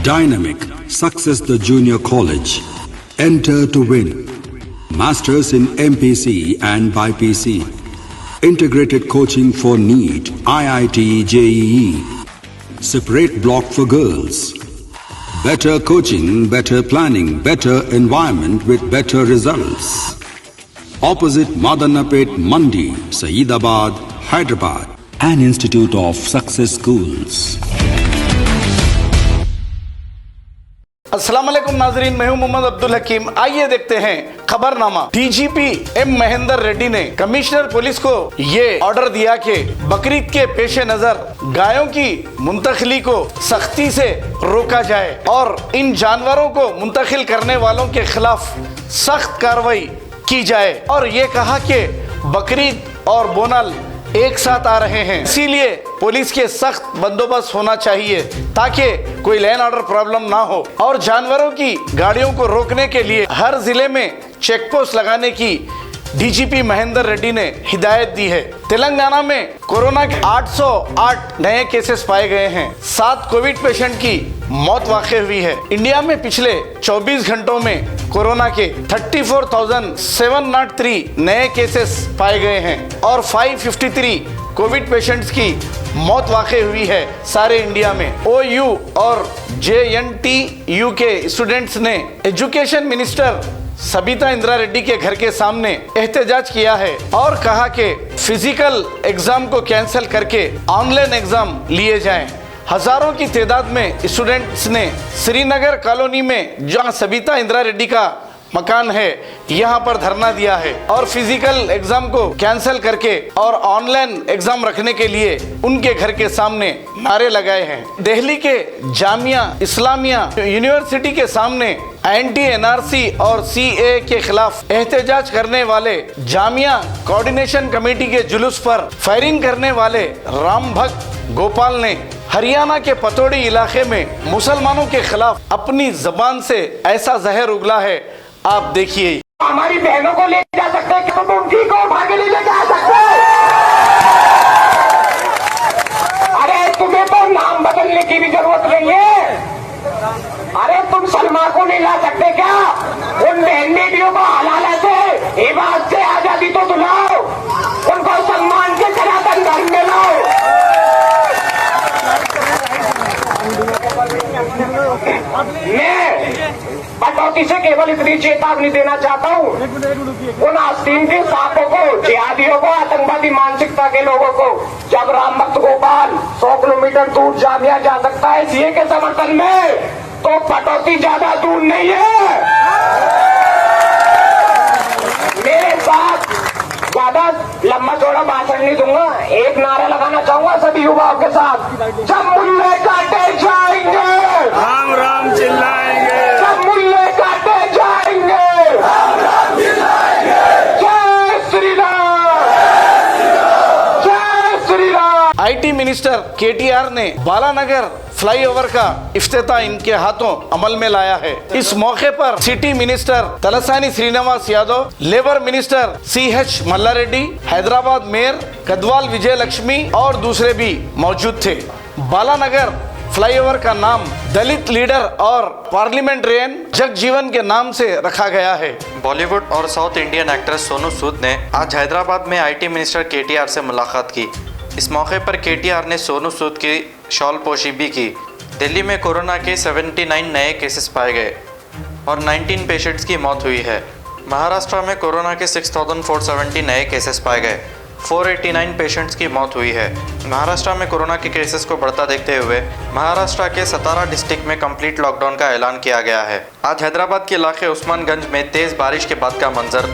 Dynamic Success the Junior College. Enter to win. Masters in MPC and BPC. Integrated coaching for NEET, IIT, JEE. Separate block for girls. Better coaching, better planning, better environment with better results. Opposite Madanapet Mandi, Saeedabad, Hyderabad. An Institute of Success Schools. अस्सलाम वालेकुम नाजरीन, मैं हूं मोहम्मद अब्दुल हकीम। आइए देखते हैं खबरनामा। DGP M Mahendra Reddy ने commissioner police को ये ऑर्डर दिया कि बकरीद के पेश नजर गायों की मुंतकिली को सख्ती से रोका जाए और इन जानवरों को मुंतकिल करने वालों के खिलाफ सख्त कार्रवाई की जाए। और ये कहा कि बकरीद और बोनल एक साथ आ रहे हैं, इसीलिए पुलिस के सख्त बंदोबस्त होना चाहिए ताकि कोई लैंड ऑर्डर प्रॉब्लम ना हो। और जानवरों की गाड़ियों को रोकने के लिए हर जिले में चेक पोस्ट लगाने की डीजीपी महेंद्र रेड्डी ने हिदायत दी है। तेलंगाना में कोरोना के 808 नए केसेस पाए गए हैं। 7 कोविड पेशेंट की मौत वाक़ई हुई है। इंडिया में पिछले 24 घंटों में कोरोना के 34,703 नए केसेस पाए गए हैं और 553 कोविड पेशेंट्स की मौत वाक़ई हुई है सारे इंडिया में। OU और JNTU के स्टूडेंट्स ने एजुकेशन मिनिस्टर सबिता इंद्रा रेड्डी के घर के सामने एहतजाज किया है और कहा कि फिजिकल एग्जाम को कैंसिल करके ऑनलाइन एग्जाम लिए जाएं। हजारों की तादाद में स्टूडेंट्स ने श्रीनगर कॉलोनी में जहां सबिता इंद्रा रेड्डी का मकान है यहाँ पर धरना दिया है और फिजिकल एग्जाम को कैंसिल करके और ऑनलाइन एग्जाम रखने के लिए उनके घर के सामने नारे लगाए हैं। दिल्ली के जामिया इस्लामिया यूनिवर्सिटी के सामने एंटी NRC और CA के खिलाफ एहतजाज करने वाले जामिया कोऑर्डिनेशन कमेटी के जुलूस पर फायरिंग करने वाले राम भक्त गोपाल ने हरियाणा के पतौड़ी इलाके में मुसलमानों के खिलाफ अपनी जबान से ऐसा जहर उगला है, आप देखिए। हमारी बहनों को ले जा सकते हैं, तो उनकी को उठा के ले जा सकते हैं। अरे तुम्हें तो नाम बदलने की भी जरूरत नहीं है। अरे तुम सलमा को नहीं ला सकते क्या? उन बहन बेटियों को हलाला से इबादत से आजादी तो दिलाओ, उनको सम्मान के सनातन धर्म में लाओ। मैं कटौती से केवल इतनी चेतावनी देना चाहता हूँ उन आस्तीन के सांपों को, जिहादियों को, आतंकवादी मानसिकता के लोगों को। जब राम भक्त गोपाल 100 किलोमीटर दूर जामिया जा सकता है सीए के समर्थन में, तो कटौती ज्यादा दूर नहीं है। मेरे साथ ज्यादा लंबा चौड़ा भाषण नहीं दूंगा, एक नारा लगाना चाहूंगा सभी युवाओं के साथ। जब मुल्ले काटे जाएंगे राम राम चिल्लाएंगे, जब मुल्ले काटे जाएंगे राम राम चिल्लाएंगे। जय श्री राम, जय Shri Ram. IT minister KTR ने बालानगर फ्लाईओवर का इफ्तिताह इनके हाथों अमल में लाया है। इस मौके पर city minister Talasani Srinivas Yadav, labour minister CH Malla Reddy, Hyderabad mayor Kadwal Vijay Lakshmi और दूसरे भी मौजूद थे। बालानगर फ्लाईओवर का नाम दलित लीडर और पार्लियामेंटेरियन जगजीवन के नाम से रखा गया है। बॉलीवुड और south Indian actress Sonu Sood ने आज हैदराबाद में IT मिनिस्टर KTR से मुलाकात की। इस मौके पर KTR ने सोनू सूद की शॉल पोशी भी की। दिल्ली में कोरोना के 79 नए केसेस पाए गए और 19 पेशेंट्स की मौत हुई है। महाराष्ट्र में कोरोना के 6,470 नए केसेस पाए गए, 489 पेशेंट्स की मौत हुई है। महाराष्ट्र में कोरोना के केसेस को बढ़ता देखते हुए महाराष्ट्र के 17 डिस्ट्रिक्ट में कंप्लीट लॉकडाउन का ऐलान किया गया है। आज हैदराबाद के इलाके उस्मानगंज में तेज़ बारिश के बाद का मंजर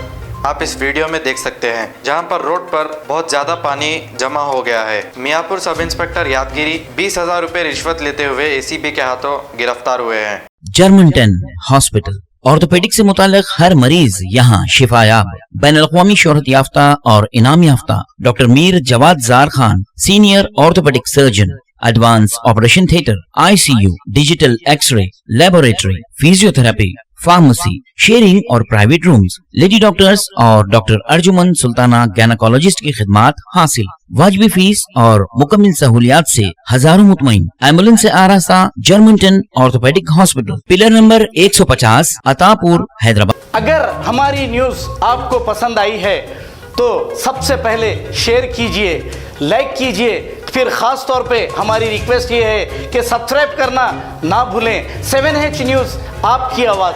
आप इस वीडियो में देख सकते हैं, जहां पर रोड पर बहुत ज्यादा पानी जमा हो गया है। मियापुर सब इंस्पेक्टर यादगिरी 20,000 रुपए रिश्वत लेते हुए ACP के हाथों गिरफ्तार हुए हैं। जर्मनटन हॉस्पिटल ऑर्थोपेडिक से मुताल्लिक हर मरीज यहाँ शिफायाब। बैनुल-अक़वामी शोहरत याफ्ता और इनाम याफ्ता doctor Mir Jawad Zar Khan, senior orthopaedic surgeon, advance operation theatre, ICU, digital X ray, laboratory, physiotherapy, pharmacy, sharing और प्राइवेट रूम्स, लेडी डॉक्टर्स और डॉक्टर अर्जुमन सुल्ताना गैनाकोलॉजिस्ट की खिदमात हासिल। वाजबी फीस और मुकम्मल सहूलियात से हजारों मुतमईन। एम्बुलेंस से आरास्ता Germanton orthopaedic hospital, pillar number 150, Attapur, Hyderabad. अगर हमारी न्यूज़ आपको पसंद आई है तो सबसे पहले शेयर कीजिए, लाइक कीजिए, फिर ख़ास तौर पे हमारी रिक्वेस्ट ये है कि सब्सक्राइब करना ना भूलें। 7H न्यूज़, आपकी आवाज़।